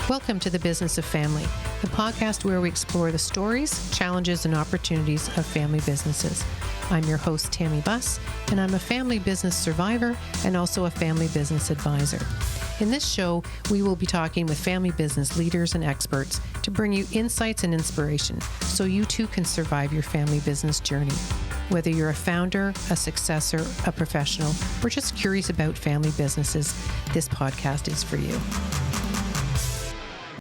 Welcome to The Business of Family, the podcast where we explore the stories, challenges, and opportunities of family businesses. I'm your host, Tammy Buss, and I'm a family business survivor and also a family business advisor. In this show, we will be talking with family business leaders and experts to bring you insights and inspiration so you too can survive your family business journey. Whether you're a founder, a successor, a professional, or just curious about family businesses, this podcast is for you.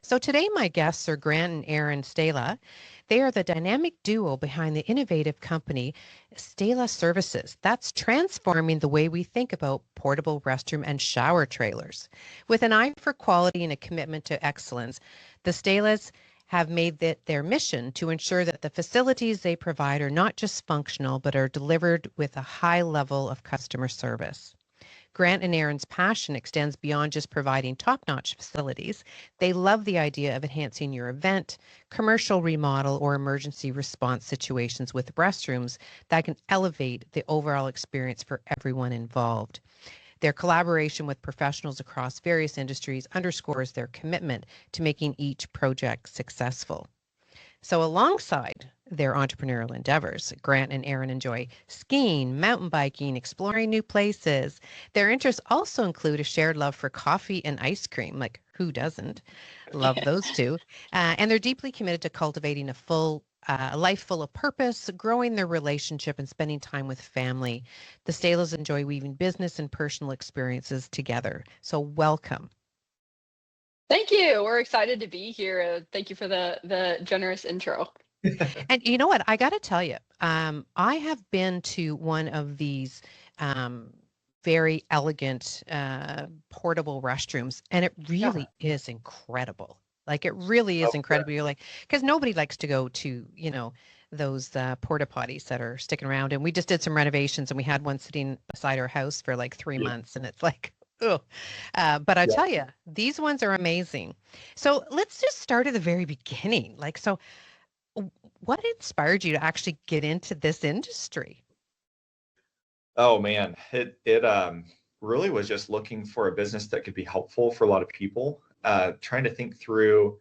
So today my guests are Grant and Erin Stahla. They are the dynamic duo behind the innovative company Stahla Services. That's transforming the way we think about portable restroom and shower trailers. With an eye for quality and a commitment to excellence, the Stahlas have made it their mission to ensure that the facilities they provide are not just functional, but are delivered with a high level of customer service. Grant and Erin's passion extends beyond just providing top-notch facilities. They love the idea of enhancing your event, commercial remodel, or emergency response situations with restrooms that can elevate the overall experience for everyone involved. Their collaboration with professionals across various industries underscores their commitment to making each project successful. So alongside their entrepreneurial endeavors, Grant and Erin enjoy skiing, mountain biking, exploring new places. Their interests also include a shared love for coffee and ice cream. Like, who doesn't love those two? And they're deeply committed to cultivating a life full of purpose, growing their relationship, and spending time with family. The Stahlas enjoy weaving business and personal experiences together. So welcome. Thank you. We're excited to be here. Thank you for the generous intro. And you know what? I got to tell you, I have been to one of these very elegant portable restrooms, and it really is incredible. Like, it really is incredible. You're like, because nobody likes to go to, those porta potties that are sticking around. And we just did some renovations, and we had one sitting beside our house for like 3 months, and it's like, oh, but I tell you, these ones are amazing. So let's just start at the very beginning. Like, so what inspired you to actually get into this industry? Oh man, it really was just looking for a business that could be helpful for a lot of people. Trying to think through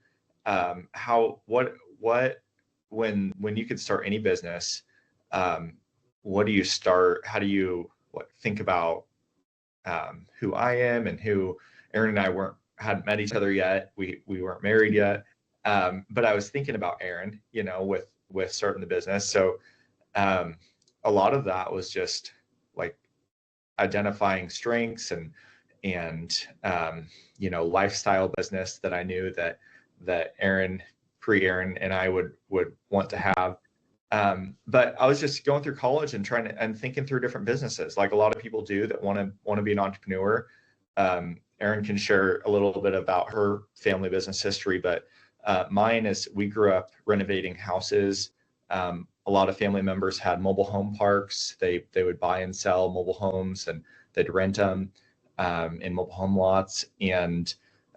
when you could start any business, what do you start? How do you think about who I am and who Erin and I hadn't met each other yet. We weren't married yet. But I was thinking about Erin, with starting the business. So a lot of that was just like identifying strengths and lifestyle business that I knew that Erin, pre-Erin, and I would want to have. But I was just going through college and thinking through different businesses, like a lot of people do that want to be an entrepreneur. Erin can share a little bit about her family business history, but mine is we grew up renovating houses. A lot of family members had mobile home parks. They would buy and sell mobile homes, and they'd rent them in mobile home lots. And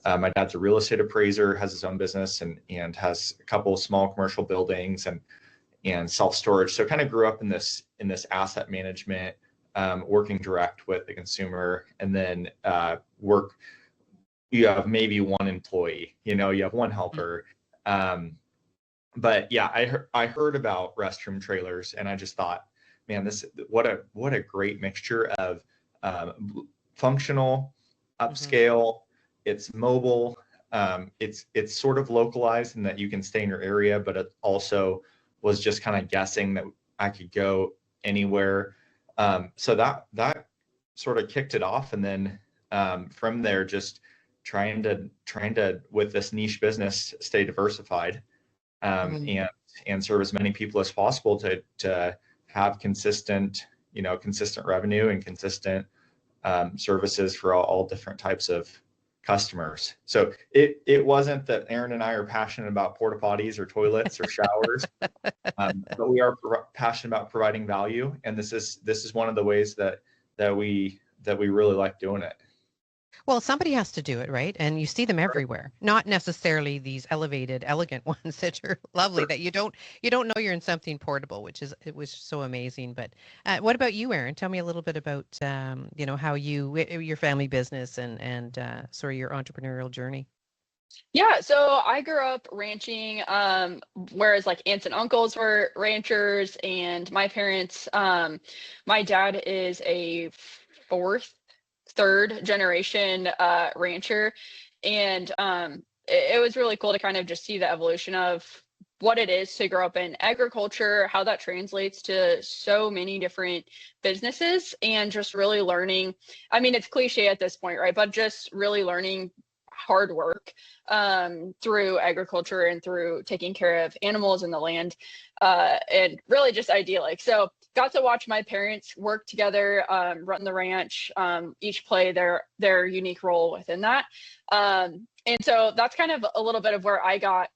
my dad's a real estate appraiser, has his own business, and has a couple of small commercial buildings and self-storage. So kind of grew up in this asset management, working direct with the consumer, and then you have maybe one employee, you have one helper. But yeah, I heard about restroom trailers, and I just thought, man, what a great mixture of functional, upscale, it's mobile, it's sort of localized in that you can stay in your area, but it also was just kind of guessing that I could go anywhere. So that sort of kicked it off. And then from there, just trying to, with this niche business, stay diversified and serve as many people as possible to have consistent revenue and consistent services for all different types of customers. So it wasn't that Erin and I are passionate about porta potties or toilets or showers, but we are passionate about providing value, and this is one of the ways that we really like doing it. Well, somebody has to do it, right? And you see them everywhere. Not necessarily these elevated, elegant ones that are lovely, that you don't know you're in something portable, it was so amazing. But what about you, Erin? Tell me a little bit about how your family business and sort of your entrepreneurial journey. Yeah, so I grew up ranching, whereas like aunts and uncles were ranchers, and my parents, my dad is a fourth, third generation rancher, and it was really cool to kind of just see the evolution of what it is to grow up in agriculture, how that translates to so many different businesses, and just really learning. I mean, it's cliche at this point, right? But just really learning hard work through agriculture and through taking care of animals in the land, and really just idyllic. So got to watch my parents work together, run the ranch, each play their unique role within that. And so that's kind of a little bit of where I got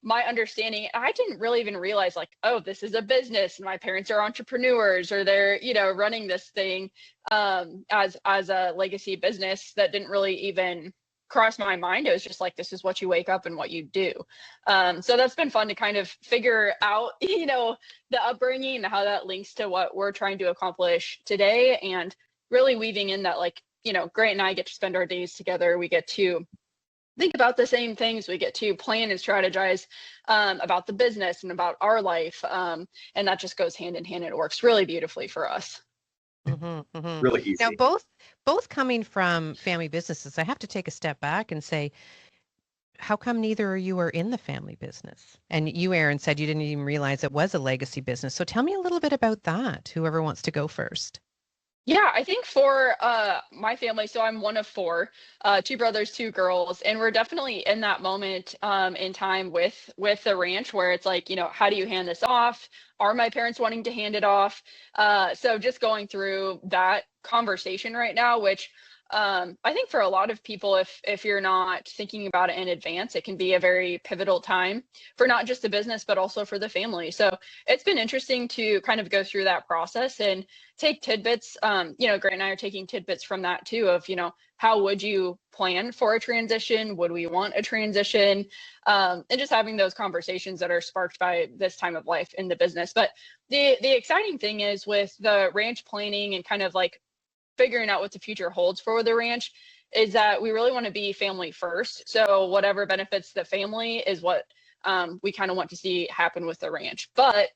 my understanding. I didn't really even realize like, oh, this is a business and my parents are entrepreneurs, or they're, running this thing as a legacy business. That didn't really even cross my mind. It was just like, this is what you wake up and what you do. So that's been fun to kind of figure out, the upbringing and how that links to what we're trying to accomplish today, and really weaving in that, like, Grant and I get to spend our days together. We get to think about the same things. We get to plan and strategize about the business and about our life. And that just goes hand in hand. It works really beautifully for us. Really easy. Now, both coming from family businesses, I have to take a step back and say, how come neither of you are in the family business? And you, Erin, said you didn't even realize it was a legacy business. So tell me a little bit about that, whoever wants to go first. Yeah, I think for my family, so I'm one of four, two brothers, two girls, and we're definitely in that moment in time with the ranch where it's like, how do you hand this off? Are my parents wanting to hand it off? So just going through that conversation right now, which I think for a lot of people, if you're not thinking about it in advance, it can be a very pivotal time for not just the business, but also for the family. So it's been interesting to kind of go through that process and take tidbits. Grant and I are taking tidbits from that too, of, how would you plan for a transition? Would we want a transition? And just having those conversations that are sparked by this time of life in the business. But the exciting thing is with the ranch planning and kind of like figuring out what the future holds for the ranch, is that we really want to be family first. So whatever benefits the family is what we kind of want to see happen with the ranch. But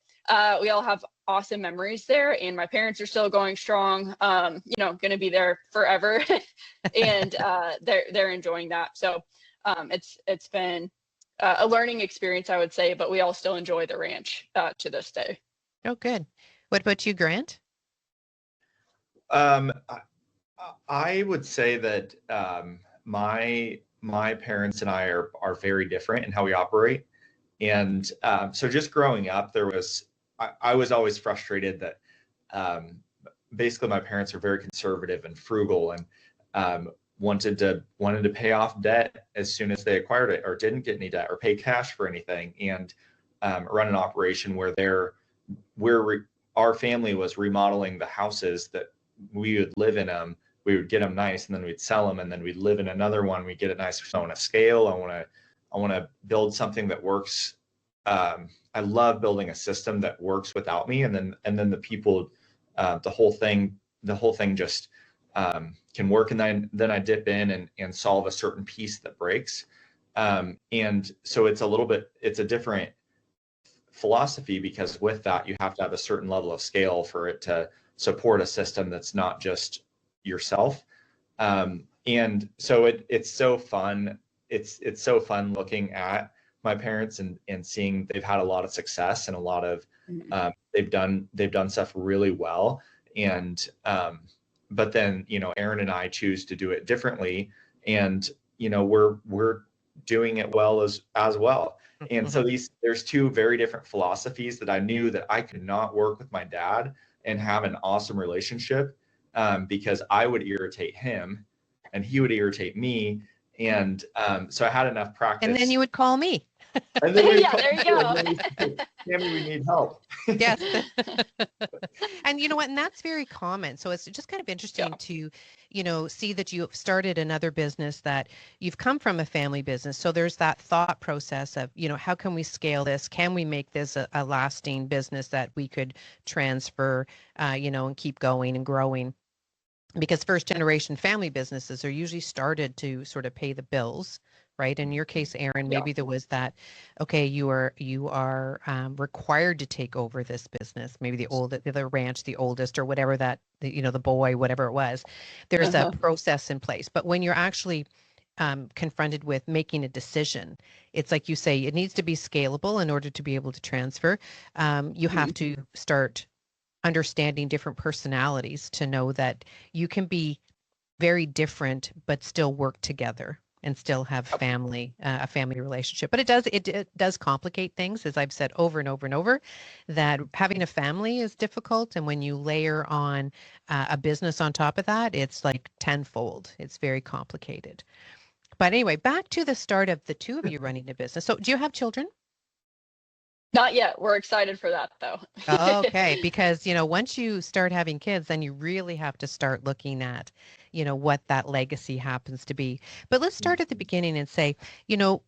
we all have awesome memories there, and my parents are still going strong, going to be there forever. And they're enjoying that. So it's been a learning experience, I would say, but we all still enjoy the ranch to this day. Oh, good. What about you, Grant? Um, I would say that my parents and I are very different in how we operate, and so just growing up, I was always frustrated that basically my parents are very conservative and frugal, and wanted to pay off debt as soon as they acquired it, or didn't get any debt, or pay cash for anything, and run an operation where our family was remodeling the houses that we would live in them. We would get them nice, and then we'd sell them, and then we'd live in another one. We'd get it nice. So I want to scale. I want to build something that works. I love building a system that works without me, and then the people, the whole thing just can work. And then I dip in and solve a certain piece that breaks. And so it's a different philosophy, because with that you have to have a certain level of scale for it to support a system that's not just yourself. And so it's so fun. It's so fun looking at my parents and seeing they've had a lot of success, and a lot of they've done stuff really well. And but then, Erin and I choose to do it differently, and we're doing it well as well. And so there's two very different philosophies that I knew that I could not work with my dad and have an awesome relationship, because I would irritate him and he would irritate me. And so I had enough practice. And then you would call me. And then Yeah, there you go. Tammy, we need help. Yes. And you know what? And that's very common. So it's just kind of interesting to, see that you've started another business, that you've come from a family business. So there's that thought process of, how can we scale this? Can we make this a lasting business that we could transfer, and keep going and growing? Because first generation family businesses are usually started to sort of pay the bills right? In your case, Erin, Yeah. maybe there was that, okay, you are required to take over this business, maybe the ranch, the oldest, or whatever that, the boy, whatever it was. There's a Uh-huh. process in place. But when you're actually confronted with making a decision, it's like you say, it needs to be scalable in order to be able to transfer. You have Mhm. to start understanding different personalities to know that you can be very different but still work together and still have Yep. a family relationship. But it does complicate things, as I've said over and over and over, that having a family is difficult, and when you layer on a business on top of that, it's like tenfold. It's very complicated. But anyway, back to the start of the two of you running a business. So do you have children? Not yet. We're excited for that though. Okay, because once you start having kids, then you really have to start looking at, what that legacy happens to be. But let's start at the beginning and say, you know,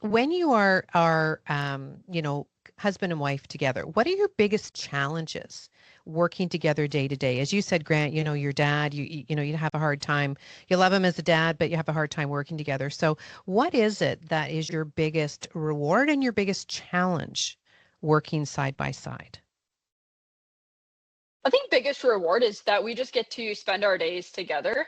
when you are husband and wife together, what are your biggest challenges working together day to day? As you said, Grant, your dad, you have a hard time. You love him as a dad, but you have a hard time working together. So, what is it that is your biggest reward and your biggest challenge working side by side? I think biggest reward is that we just get to spend our days together,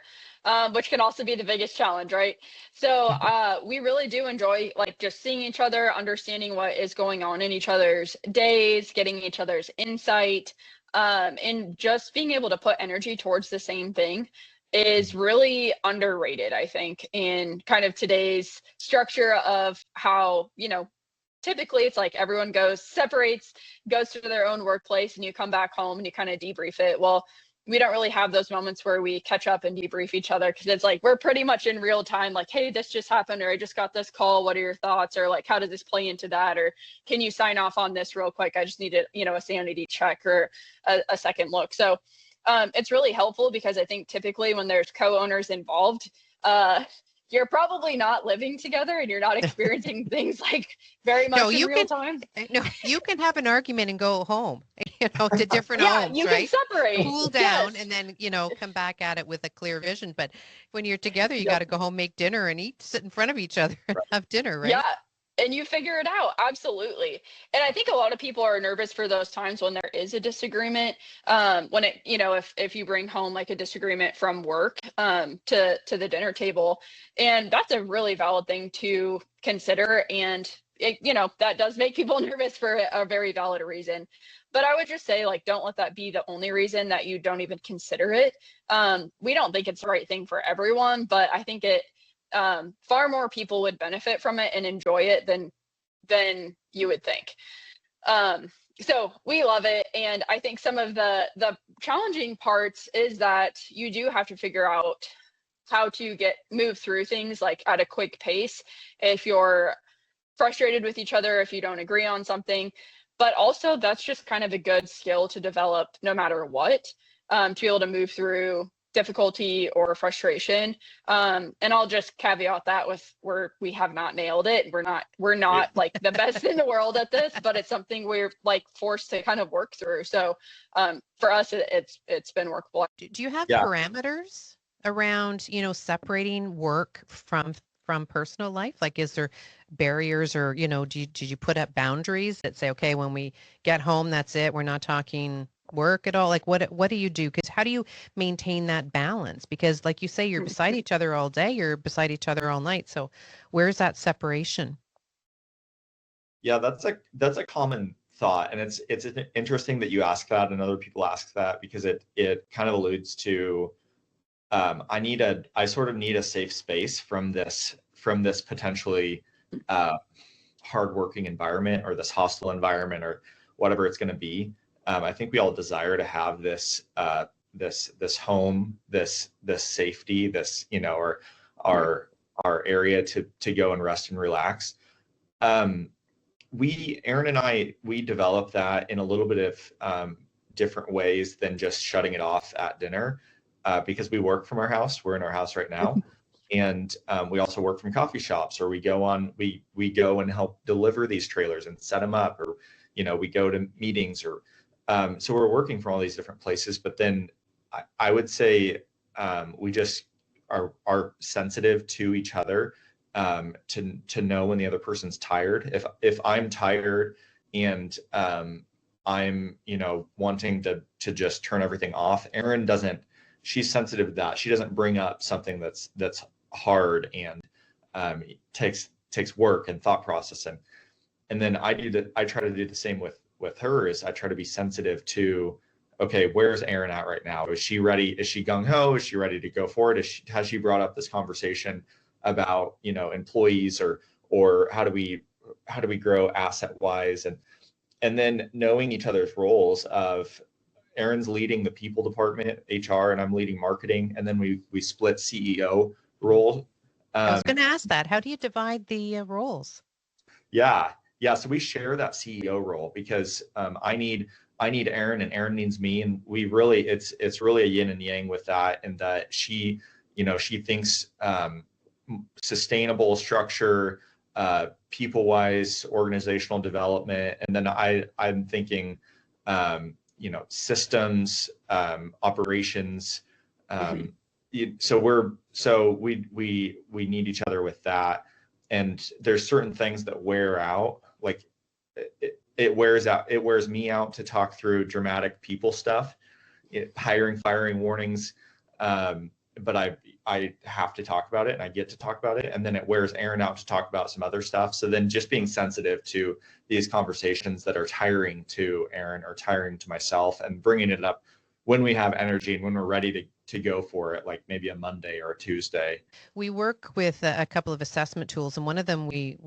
which can also be the biggest challenge, right? So we really do enjoy like just seeing each other, understanding what is going on in each other's days, getting each other's insight, and just being able to put energy towards the same thing is really underrated, I think, in kind of today's structure of how, typically it's like everyone separates, goes to their own workplace, and you come back home and you kind of debrief it. Well, we don't really have those moments where we catch up and debrief each other, because it's like we're pretty much in real time, like, hey, this just happened, or I just got this call, what are your thoughts, or like, how does this play into that, or can you sign off on this real quick, I just needed a sanity check or a second look. So it's really helpful, because I think typically when there's co-owners involved, you're probably not living together and you're not experiencing things like very No, much in you real can time. no, you can have an argument and go home, to different Yeah, homes, you can right? separate. Cool down Yes. and then, come back at it with a clear vision. But when you're together, you got Yep. to go home, make dinner and sit in front of each other and Right. have dinner, Yeah. right? And you figure it out. Absolutely. And I think a lot of people are nervous for those times when there is a disagreement. When if you bring home like a disagreement from work to the dinner table, and that's a really valid thing to consider. And that does make people nervous for a very valid reason. But I would just say, like, don't let that be the only reason that you don't even consider it. We don't think it's the right thing for everyone, but I think far more people would benefit from it and enjoy it than you would think. So we love it, and I think some of the challenging parts is that you do have to figure out how to move through things like at a quick pace if you're frustrated with each other, if you don't agree on something. But also, that's just kind of a good skill to develop no matter what, to be able to move through difficulty or frustration. And I'll just caveat that with we have not nailed it. We're not like the best in the world at this, but it's something we're like forced to kind of work through. So for us, it's been workable. Do you have Yeah. parameters around, separating work from personal life? Like, is there barriers, or, did you put up boundaries that say, okay, when we get home, that's it, we're not talking work at all? Like, what do you do? Because how do you maintain that balance? Because like you say, you're beside each other all day, you're beside each other all night. So where's that separation? Yeah, that's a common thought, and it's interesting that you ask that and other people ask that, because it kind of alludes to I sort of need a safe space from this potentially hardworking environment, or this hostile environment, or whatever it's going to be. I think we all desire to have this home, this safety, or our area to go and rest and relax. Erin and I, we developed that in a little bit of different ways than just shutting it off at dinner, because we work from our house. We're in our house right now. And we also work from coffee shops, or we go and help deliver these trailers and set them up, or, we go to meetings, or so we're working from all these different places. But then I would say we just are sensitive to each other, to know when the other person's tired. If I'm tired and I'm, wanting to just turn everything off, Erin doesn't. She's sensitive to that. She doesn't bring up something that's hard and takes work and thought process. And then I try to do the same with her. Is I try to be sensitive to, okay, where's Erin at right now? Is she ready? Is she gung ho? Is she ready to go forward? Has she brought up this conversation about, employees or how do we grow asset wise? And then knowing each other's roles of Erin's leading the people department, HR, and I'm leading marketing. And then we split CEO role. I was going to ask that. How do you divide the roles? Yeah. So we share that CEO role because I need Erin and Erin needs me, and we really it's really a yin and yang with that, and that she thinks sustainable structure, people-wise organizational development, and then I'm thinking systems, operations. So we need each other with that, and there's certain things that wear out. Like it wears me out to talk through dramatic people stuff, hiring, firing, warnings. But I have to talk about it, and I get to talk about it. And then it wears Erin out to talk about some other stuff. So then just being sensitive to these conversations that are tiring to Erin or tiring to myself, and bringing it up when we have energy and when we're ready to go for it, like maybe a Monday or a Tuesday. We work with a couple of assessment tools, and one of them we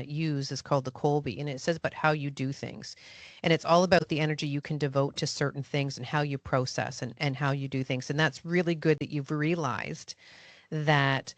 use is called the Colby, and it says about how you do things. And it's all about the energy you can devote to certain things and how you process and how you do things. And that's really good that you've realized that,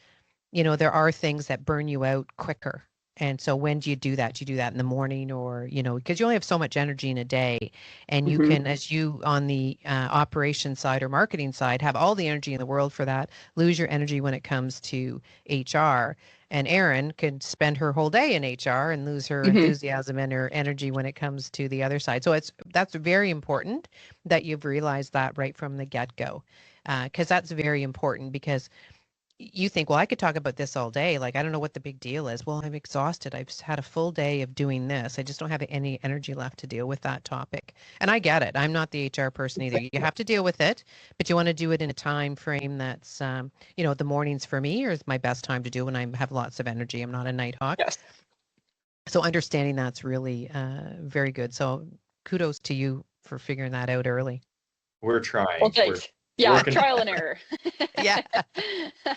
there are things that burn you out quicker. And so when do you do that? Do you do that in the morning, or, because you only have so much energy in a day, and you can, as you on the operation side or marketing side, have all the energy in the world for that, lose your energy when it comes to HR. And Erin could spend her whole day in HR and lose her enthusiasm and her energy when it comes to the other side. So that's very important that you've realized that right from the get-go, because that's very important, because you think, well, I could talk about this all day. Like, I don't know what the big deal is. Well, I'm exhausted. I've had a full day of doing this. I just don't have any energy left to deal with that topic. And I get it. I'm not the HR person either. You have to deal with it, but you want to do it in a time frame that's, the mornings for me is my best time to do when I have lots of energy. I'm not a night hawk. Yes. So understanding that's really very good. So kudos to you for figuring that out early. We're trying. Well, thanks. Trial and error. Yeah. But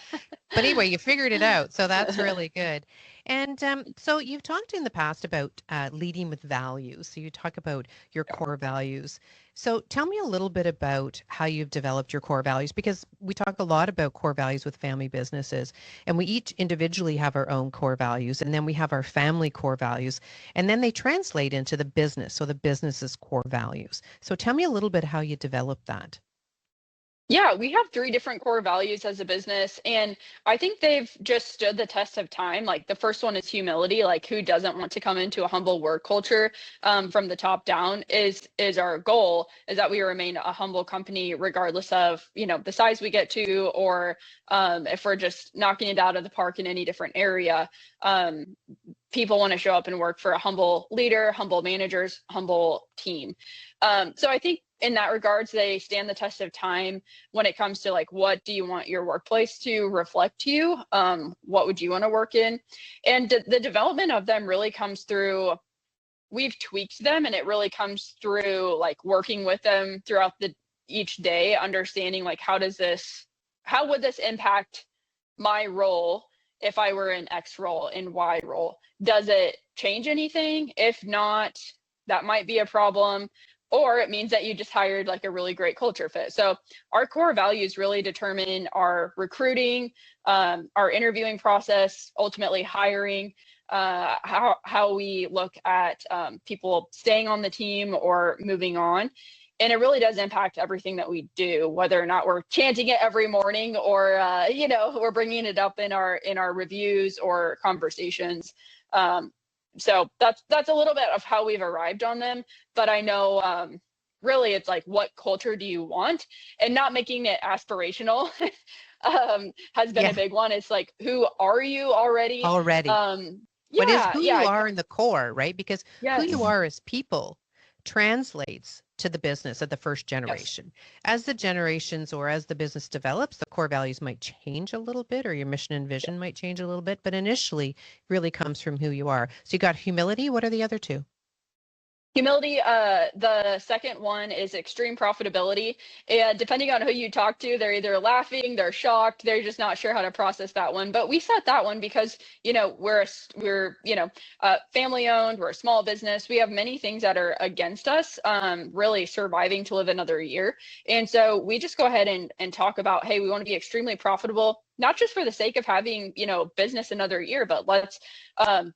anyway, you figured it out. So that's really good. And so you've talked in the past about leading with values. So you talk about your core values. So tell me a little bit about how you've developed your core values, because we talk a lot about core values with family businesses, and we each individually have our own core values, and then we have our family core values, and then they translate into the business. So the business's core values. So tell me a little bit how you developed that. Yeah, we have 3 different core values as a business, and I think they've just stood the test of time. Like, the first one is humility. Like, who doesn't want to come into a humble work culture from the top down is our goal, is that we remain a humble company regardless of, the size we get to, or if we're just knocking it out of the park in any different area. People want to show up and work for a humble leader, humble managers, humble team. So I think in that regards, they stand the test of time when it comes to, like, what do you want your workplace to reflect to you? What would you want to work in? And the development of them really comes through, we've tweaked them, and it really comes through, like, working with them throughout each day, understanding, like, how would this impact my role if I were in X role, in Y role? Does it change anything? If not, that might be a problem. Or it means that you just hired, like, a really great culture fit. So our core values really determine our recruiting, our interviewing process, ultimately hiring, how we look at people staying on the team or moving on. And it really does impact everything that we do, whether or not we're chanting it every morning, or we're bringing it up in our reviews or conversations. So that's a little bit of how we've arrived on them. But I know really it's like, what culture do you want, and not making it aspirational has been a Yeah, big one. It's like, who are you already? already. um What is yeah, who you yeah, are in the core, right? Because who you yes, Mhm. are as people translates to the business of the first yes, generation. As the generations or as the business develops, the core values might change a little bit or your mission and yes. vision might change a little bit, but initially really comes from who you are. So you got humility. What are the other two? Humility, the second one is extreme profitability. And depending on who you talk to, they're either laughing, they're shocked, they're just not sure how to process that one. But we set that one because, we're family owned, we're a small business. We have many things that are against us, really surviving to live another year. And so we just go ahead and talk about, hey, we want to be extremely profitable, not just for the sake of having, business another year, but let's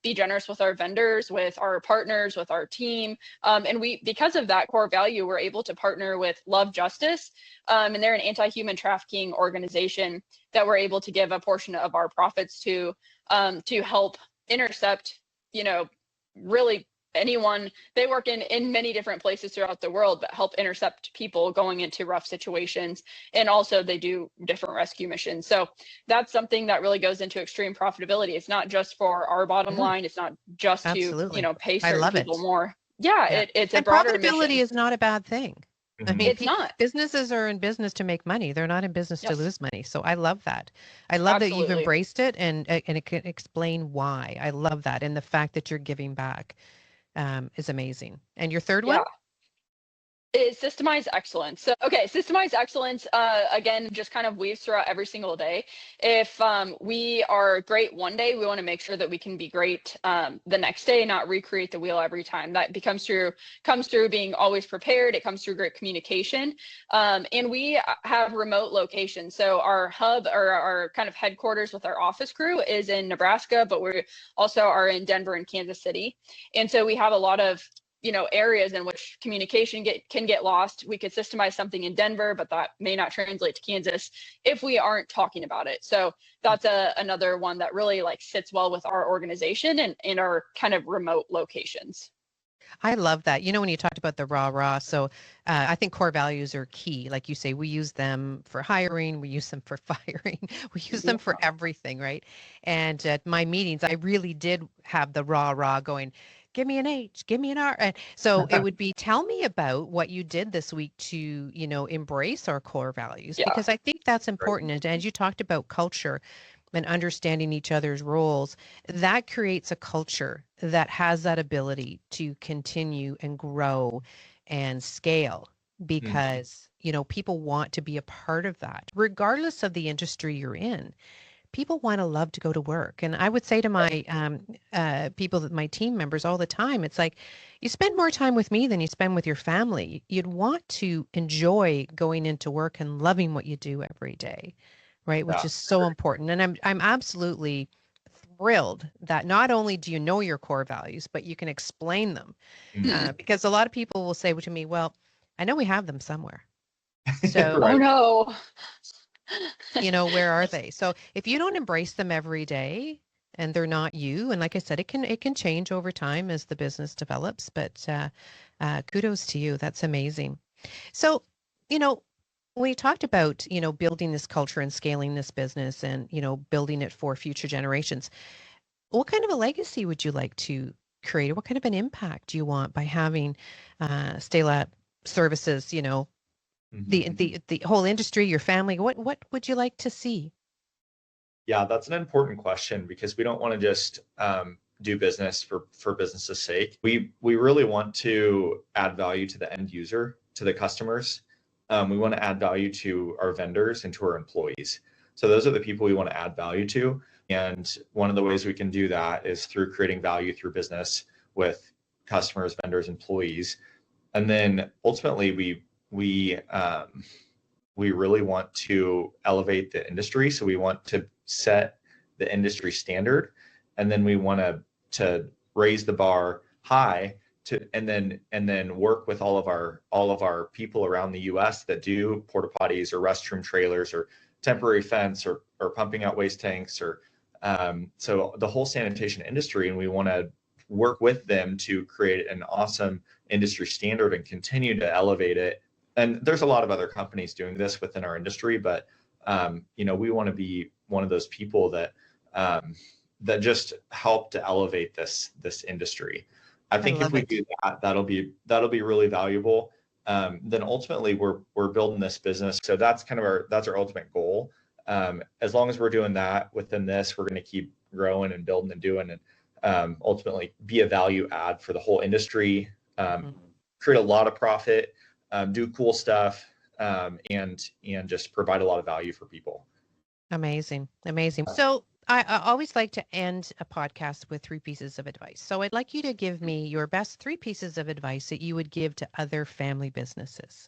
be generous with our vendors, with our partners, with our team. And because of that core value, we're able to partner with Love Justice, and they're an anti-human trafficking organization that we're able to give a portion of our profits to help intercept, you know, really anyone. They work in many different places throughout the world, but help intercept people going into rough situations. And also they do different rescue missions. So that's something that really goes into extreme profitability. It's not just for our bottom Yeah, line. It's not just to, absolutely. pay I certain love people it. more. Yeah, Yeah. it's a And broader profitability mission. is not a bad thing. I Mhm. mean, It's not. businesses are in business to make money. They're not in business to Yes, lose money. So I love that. I love that you've absolutely. embraced it and it can explain why. I love that. And the fact that you're giving back is amazing. And your third one? Yeah. Is systemized excellence. So, okay, systemized excellence, again, just kind of weaves throughout every single day. If we are great one day, we want to make sure that we can be great the next day, not recreate the wheel every time. That comes through being always prepared. It comes through great communication. And we have remote locations. So our hub or our kind of headquarters with our office crew is in Nebraska, but we also are in Denver and Kansas City. And so we have a lot of areas in which communication can get lost. We could systemize something in Denver, but that may not translate to Kansas if we aren't talking about it. So that's another one that really like sits well with our organization and in our kind of remote locations. I love that. When you talked about the rah. So I think core values are key. Like you say, we use them for hiring, we use them for firing, we use Yeah. them for everything, right? And at my meetings, I really did have the rah going, give me an H, give me an R. And so it would be, tell me about what you did this week to, embrace our core values, Yeah. because I think that's Right. important. And as you talked about culture, and understanding each other's roles, that creates a culture that has that ability to continue and grow and scale Mhm. because, people want to be a part of that, regardless of the industry you're in. People want to love to go to work. And I would say to my people, that my team members all the time, it's like, you spend more time with me than you spend with your family. You'd want to enjoy going into work and loving what you do every day, right? Which Yeah. is so important. And I'm absolutely thrilled that not only do you know your core values, but you can explain them. Mhm. Because a lot of people will say to me, well, I know we have them somewhere. So, Oh Right. no. where are they? So if you don't embrace them every day and they're not you, and like I said, it can change over time as the business develops, but kudos to you. That's amazing. So, you know, we talked about, building this culture and scaling this business and, building it for future generations. What kind of a legacy would you like to create? What kind of an impact do you want by having Stahla Services, the Mhm. the whole industry, your family? What would you like to see? Yeah, that's an important question because we don't want to just do business for business's sake. We really want to add value to the end user, to the customers. We want to add value to our vendors and to our employees. So those are the people we want to add value to. And one of the ways we can do that is through creating value through business with customers, vendors, employees. And then ultimately we really want to elevate the industry. So we want to set the industry standard, and then we want to raise the bar high to and then work with all of our people around the U.S. that do porta potties or restroom trailers or temporary fence or pumping out waste tanks or so the whole sanitation industry, and we want to work with them to create an awesome industry standard and continue to elevate it. And there's a lot of other companies doing this within our industry, but we want to be one of those people that that just help to elevate this industry. I think if we do that, that'll be really valuable. Then ultimately we're building this business. So that's kind of our ultimate goal. As long as we're doing that within this, we're going to keep growing and building and doing, and ultimately be a value add for the whole industry, create a lot of profit, do cool stuff, and just provide a lot of value for people. Amazing. So I always like to end a podcast with 3 pieces of advice. So I'd like you to give me your best 3 pieces of advice that you would give to other family businesses.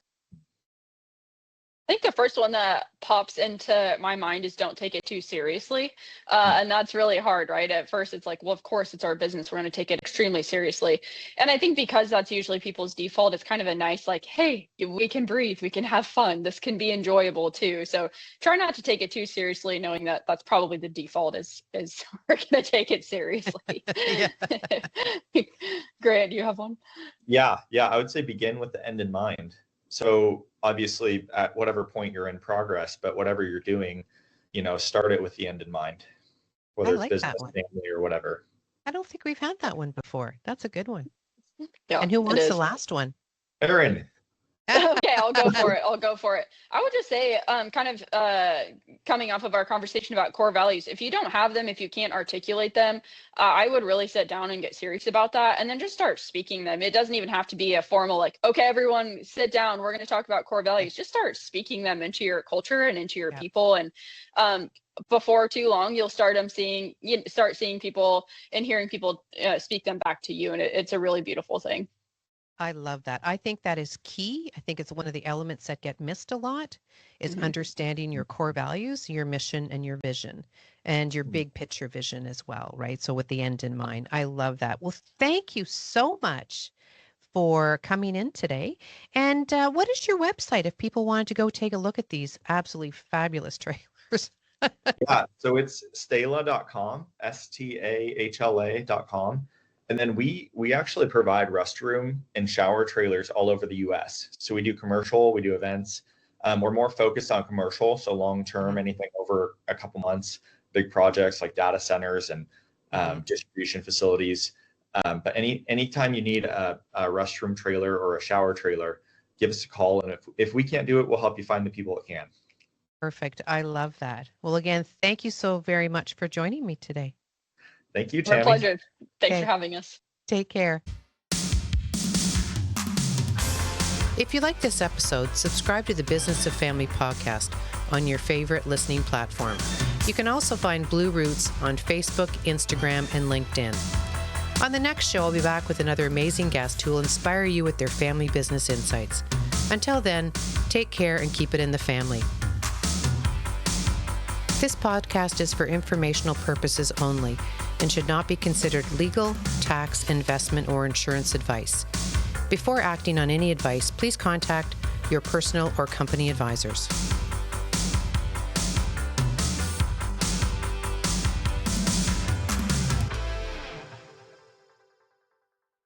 I think the first one that pops into my mind is don't take it too seriously. And that's really hard, right? At first, it's like, well, of course, it's our business. We're going to take it extremely seriously. And I think because that's usually people's default, it's kind of a nice, like, hey, we can breathe. We can have fun. This can be enjoyable too. So try not to take it too seriously, knowing that that's probably the default is we're going to take it seriously. Grant, do you have one? Yeah. I would say begin with the end in mind. So obviously at whatever point you're in progress, but whatever you're doing, start it with the end in mind, whether it's business, family, or whatever. I don't think we've had that one before. That's a good one. Yeah, and who wants the last one? Erin. Okay, I'll go for it. I would just say, coming off of our conversation about core values, if you don't have them, if you can't articulate them, I would really sit down and get serious about that, and then just start speaking them. It doesn't even have to be a formal, like, okay, everyone sit down, we're going to talk about core values. Just start speaking them into your culture and into your people, and before too long, you'll start seeing people and hearing people speak them back to you, and it's a really beautiful thing. I love that. I think that is key. I think it's one of the elements that get missed a lot is understanding your core values, your mission, and your vision, and your big picture vision as well, right? So with the end in mind. I love that. Well, thank you so much for coming in today. And what is your website if people wanted to go take a look at these absolutely fabulous trailers? Yeah, so it's stahla.com, stahla.com. And then we actually provide restroom and shower trailers all over the US. So we do commercial, we do events. We're more focused on commercial, so long-term, anything over a couple months, big projects like data centers and distribution facilities. But anytime you need a restroom trailer or a shower trailer, give us a call. And if we can't do it, we'll help you find the people that can. Perfect. I love that. Well, again, thank you so very much for joining me today. Thank you, Tammy. My pleasure. Thanks for having us. Take care. If you like this episode, subscribe to the Business of Family podcast on your favorite listening platform. You can also find Blue Roots on Facebook, Instagram, and LinkedIn. On the next show, I'll be back with another amazing guest who will inspire you with their family business insights. Until then, take care and keep it in the family. This podcast is for informational purposes only and should not be considered legal, tax, investment, or insurance advice. Before acting on any advice, please contact your personal or company advisors.